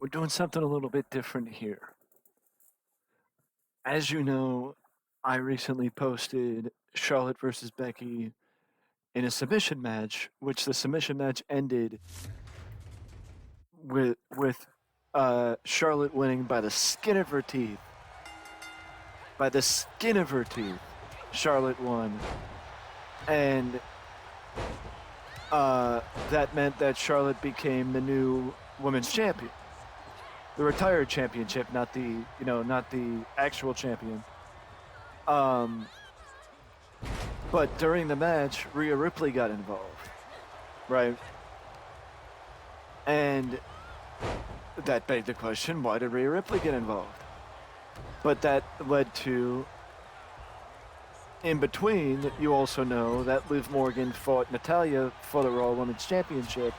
We're doing something a little bit different here. As you know, I recently posted Charlotte versus Becky in a submission match, which the submission match ended with Charlotte winning by the skin of her teeth. By the skin of her teeth, Charlotte won, and that meant that Charlotte became the new women's champion, the retired championship, not the actual champion. Um, but during the match, Rhea Ripley got involved, right? And that begged the question: why did Rhea Ripley get involved? But that led to, in between, you also know that Liv Morgan fought Natalya for the Raw Women's Championship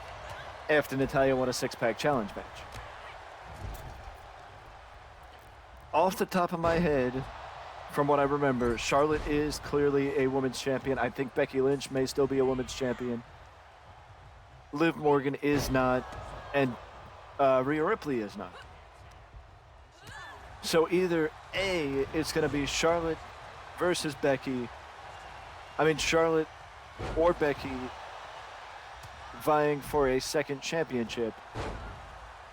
after Natalya won a six-pack challenge match. Off the top of my head, from what I remember, Charlotte is clearly a women's champion. I think Becky Lynch may still be a women's champion. Liv Morgan is not, and Rhea Ripley is not. So either A, it's going to be Charlotte versus Becky. Charlotte or Becky vying for a second championship,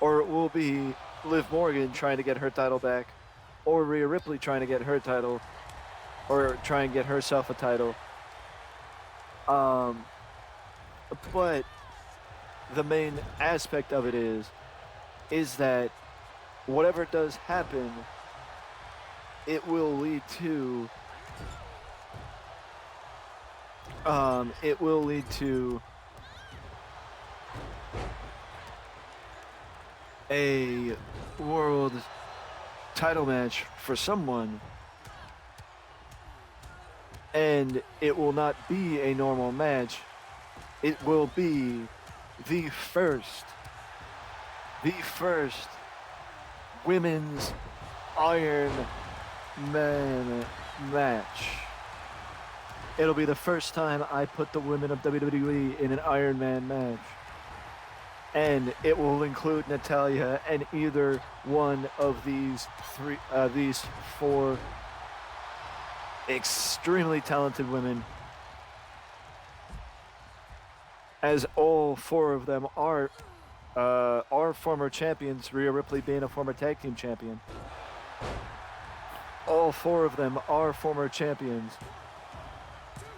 or it will be Liv Morgan trying to get her title back, or Rhea Ripley trying to get her title, or try and get herself a title. But the main aspect of it is that whatever does happen, it will lead to a world title match for someone, and it will not be a normal match. It will be the first women's Iron Man match. It'll be the first time I put the women of WWE in an Iron Man match. And it will include Natalya and either one of these four extremely talented women, as all four of them are former champions, Rhea Ripley being a former tag team champion. All four of them are former champions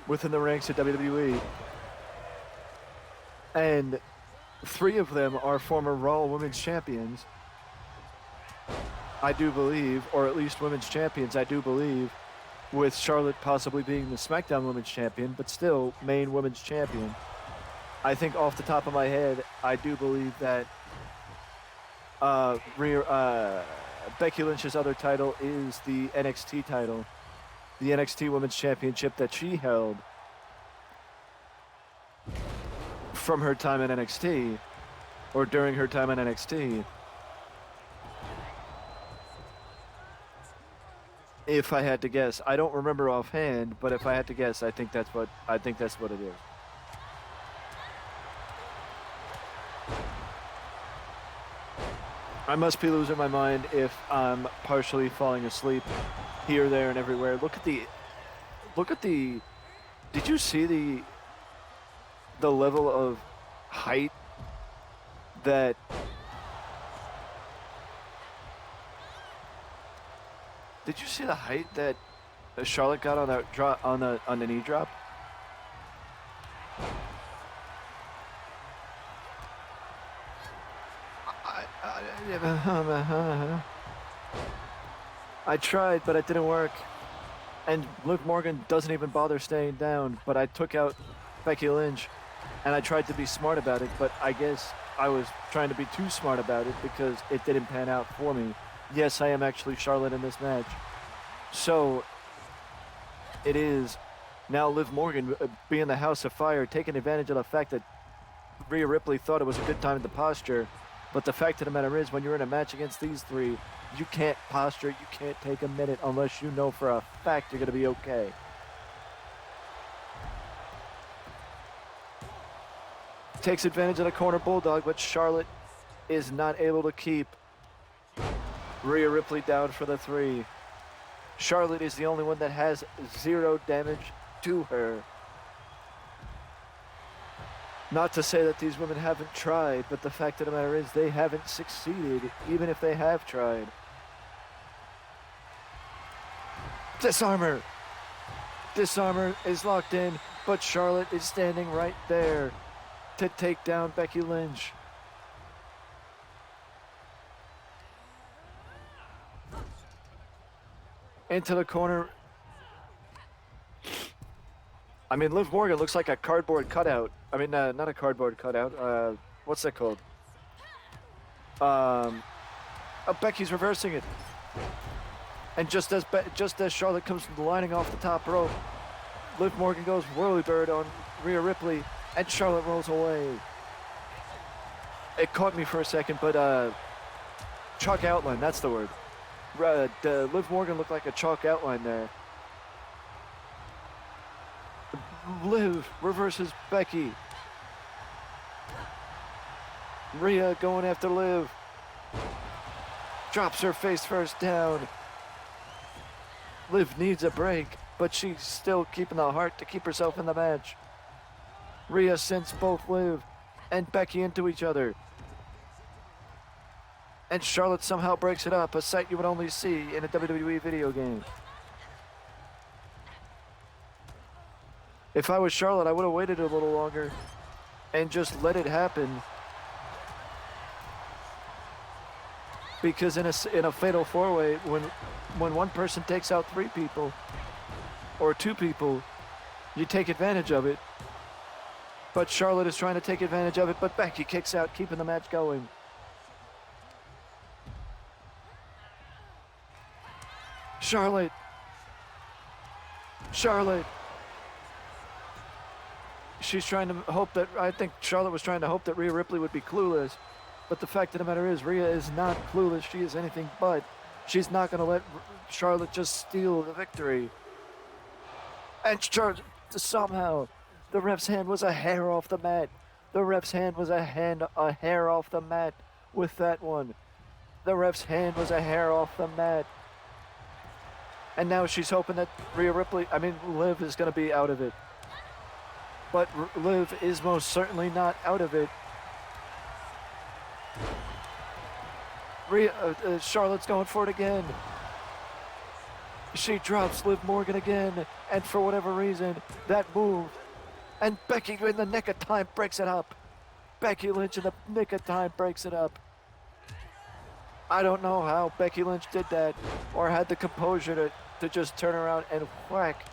within the ranks of WWE. And three of them are former Raw Women's Champions, I do believe, or at least Women's Champions, I do believe, with Charlotte possibly being the SmackDown Women's Champion, but still main Women's Champion. I think off the top of my head, I do believe that Becky Lynch's other title is the NXT title, the NXT Women's Championship that she held from her time in NXT, or during her time in NXT. If I had to guess, I don't remember offhand, but if I had to guess, I think that's what it is. I must be losing my mind if I'm partially falling asleep here, there, and everywhere. Look at the. Did you see the level of height that? Did you see the height that Charlotte got on that drop on the knee drop? I tried, but it didn't work. And Liv Morgan doesn't even bother staying down. But I took out Becky Lynch, and I tried to be smart about it. But I guess I was trying to be too smart about it because it didn't pan out for me. Yes, I am actually Charlotte in this match. So it is now Liv Morgan being the House of Fire, taking advantage of the fact that Rhea Ripley thought it was a good time to posture. But the fact of the matter is, when you're in a match against these three, you can't posture, you can't take a minute unless you know for a fact you're going to be okay. Takes advantage of the corner bulldog, but Charlotte is not able to keep Rhea Ripley down for the 3. Charlotte is the only one that has 0 damage to her. Not to say that these women haven't tried, but the fact of the matter is they haven't succeeded, even if they have tried. Disarmer! Disarmer is locked in, but Charlotte is standing right there to take down Becky Lynch. Into the corner. I mean, Liv Morgan looks like a cardboard cutout. I mean, not a cardboard cutout. What's that called? Becky's reversing it. And just as Charlotte comes lining off the top rope, Liv Morgan goes whirlybird on Rhea Ripley, and Charlotte rolls away. It caught me for a second, but chalk outline, that's the word. Liv Morgan looked like a chalk outline there. Liv reverses Becky. Rhea going after Liv. Drops her face first down. Liv needs a break, but she's still keeping the heart to keep herself in the match. Rhea sends both Liv and Becky into each other. And Charlotte somehow breaks it up, a sight you would only see in a WWE video game. If I was Charlotte, I would have waited a little longer and just let it happen. Because in a fatal 4-way, when one person takes out 3 people or 2 people, you take advantage of it. But Charlotte is trying to take advantage of it, but Becky kicks out, keeping the match going. Charlotte. She's trying to hope that, I think Charlotte was trying to hope that Rhea Ripley would be clueless. But the fact of the matter is, Rhea is not clueless. She is anything but. She's not going to let Charlotte just steal the victory. And somehow, the ref's hand was a hair off the mat. The ref's hand was a hair off the mat with that one. The ref's hand was a hair off the mat. And now she's hoping that Liv is going to be out of it. But Liv is most certainly not out of it. Charlotte's going for it again. She drops Liv Morgan again, and for whatever reason, that move, and Becky in the nick of time breaks it up. Becky Lynch in the nick of time breaks it up. I don't know how Becky Lynch did that, or had the composure to just turn around and whack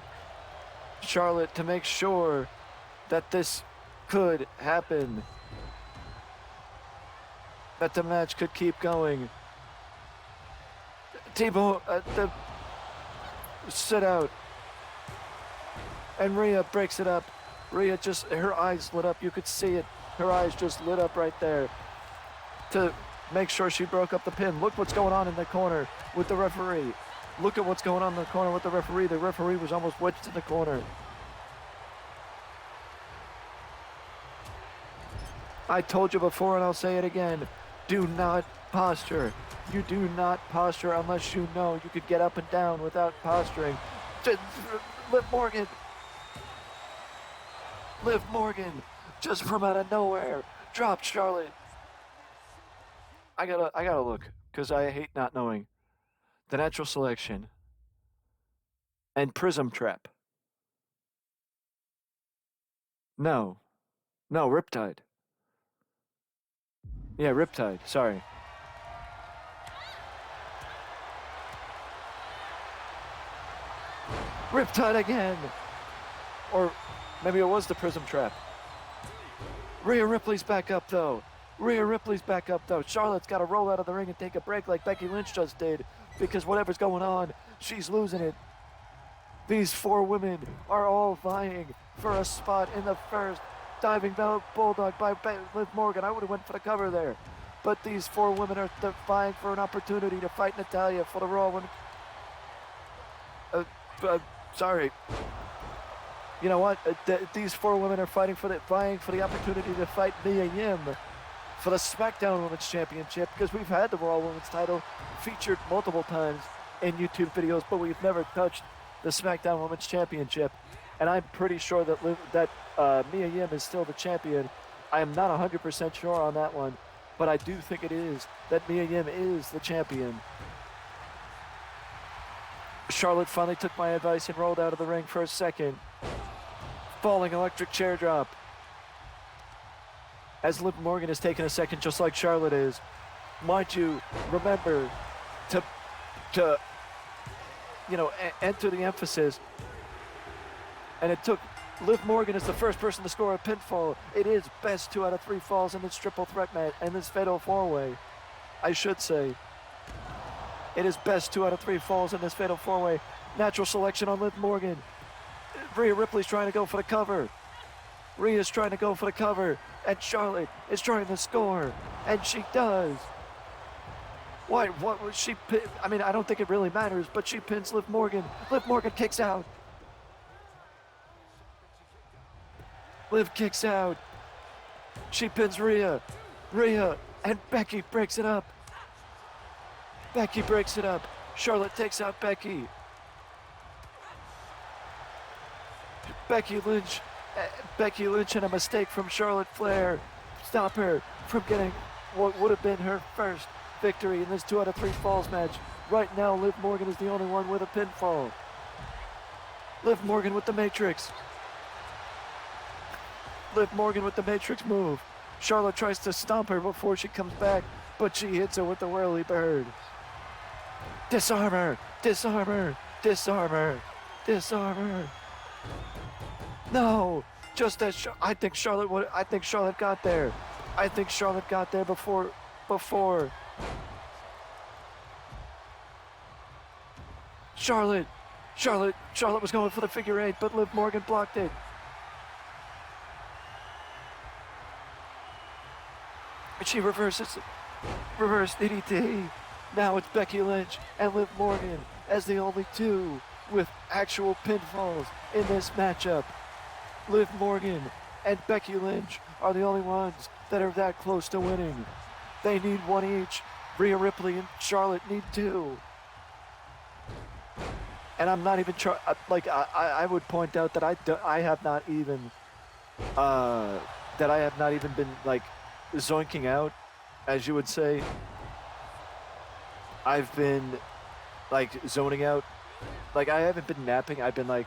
Charlotte to make sure that this could happen. That the match could keep going. T-Bone, the sit out. And Rhea breaks it up. Rhea her eyes lit up. You could see it. Her eyes just lit up right there to make sure she broke up the pin. Look what's going on in the corner with the referee. Look at what's going on in the corner with the referee. The referee was almost wedged in the corner. I told you before and I'll say it again. Do not posture. You do not posture unless you know you could get up and down without posturing. Liv Morgan, just from out of nowhere, dropped Charlotte. I gotta look, because I hate not knowing. The Natural Selection. And Prism Trap. No, Riptide. Yeah, Riptide, sorry. Riptide again! Or maybe it was the Prism Trap. Rhea Ripley's back up though. Charlotte's got to roll out of the ring and take a break like Becky Lynch just did, because whatever's going on, she's losing it. These 4 women are all vying for a spot in the first diving bulldog by Liv Morgan. I would have went for the cover there. But these 4 women are vying for an opportunity to fight Natalya for the Raw Women. Sorry. You know what? These 4 women are vying for the opportunity to fight Mia Yim for the SmackDown Women's Championship, because we've had the Raw Women's title featured multiple times in YouTube videos, but we've never touched the SmackDown Women's Championship. And I'm pretty sure that Mia Yim is still the champion. I am not 100% sure on that one, but I do think it is, that Mia Yim is the champion. Charlotte finally took my advice and rolled out of the ring for a second. Falling electric chair drop. As Liv Morgan is taking a second, just like Charlotte is. Mind you, remember to enter the emphasis. And it took Liv Morgan as the first person to score a pinfall. It is best 2 out of 3 falls in this triple threat match and this fatal 4-way. I should say. It is best 2 out of 3 falls in this fatal 4-way. Natural selection on Liv Morgan. Rhea Ripley's trying to go for the cover. Rhea's trying to go for the cover. And Charlotte is trying to score. And she does. What was she? I mean, I don't think it really matters, but she pins Liv Morgan. Liv Morgan kicks out. Liv kicks out. She pins Rhea. Rhea and Becky breaks it up. Becky breaks it up. Charlotte takes out Becky. Becky Lynch and a mistake from Charlotte Flair stop her from getting what would have been her first victory in this 2 out of 3 falls match. Right now, Liv Morgan is the only one with a pinfall. Liv Morgan with the Matrix. Liv Morgan with the Matrix move. Charlotte tries to stomp her before she comes back, but she hits her with the whirly bird. Disarm her! Disarm her! Disarm her! Disarm her! No! Just as I think Charlotte got there. I think Charlotte got there before. Charlotte was going for the figure 8, but Liv Morgan blocked it. She reverses DDT. Now it's Becky Lynch and Liv Morgan as the only 2 with actual pinfalls in this matchup. Liv Morgan and Becky Lynch are the only ones that are that close to winning. They need 1 each. Rhea Ripley and Charlotte need 2. And I'm not even I would point out that I have not even been like zoinking out, as you would say. I've been like zoning out. Like, I haven't been napping. I've been like,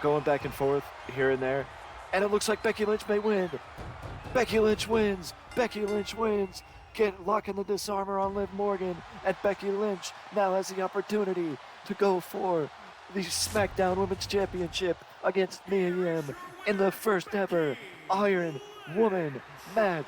going back and forth here and there. And it looks like Becky Lynch may win. Becky Lynch wins. Becky Lynch wins. Locking the disarmer on Liv Morgan. And Becky Lynch now has the opportunity to go for the SmackDown Women's Championship against Mia Yim in the first ever Iron Woman match.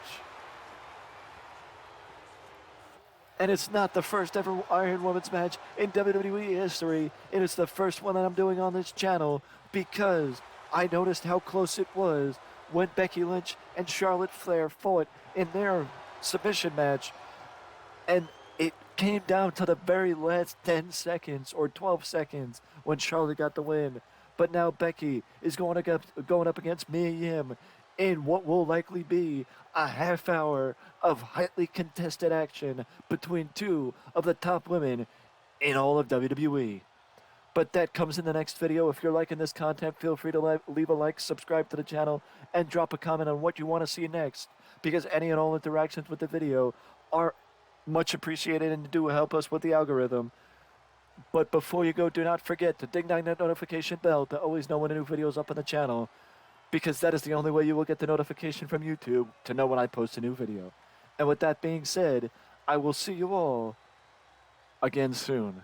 And it's not the first ever Iron Women's match in WWE history. It is the first one that I'm doing on this channel because I noticed how close it was when Becky Lynch and Charlotte Flair fought in their submission match. And it came down to the very last 10 seconds or 12 seconds when Charlotte got the win. But now Becky is going up against Mia Yim in what will likely be a half hour of highly contested action between 2 of the top women in all of WWE. But that comes in the next video. If you're liking this content, feel free to leave a like, subscribe to the channel, and drop a comment on what you want to see next, because any and all interactions with the video are much appreciated and do help us with the algorithm. But before you go, do not forget to ding that notification bell to always know when a new video is up on the channel, because that is the only way you will get the notification from YouTube to know when I post a new video. And with that being said, I will see you all again soon.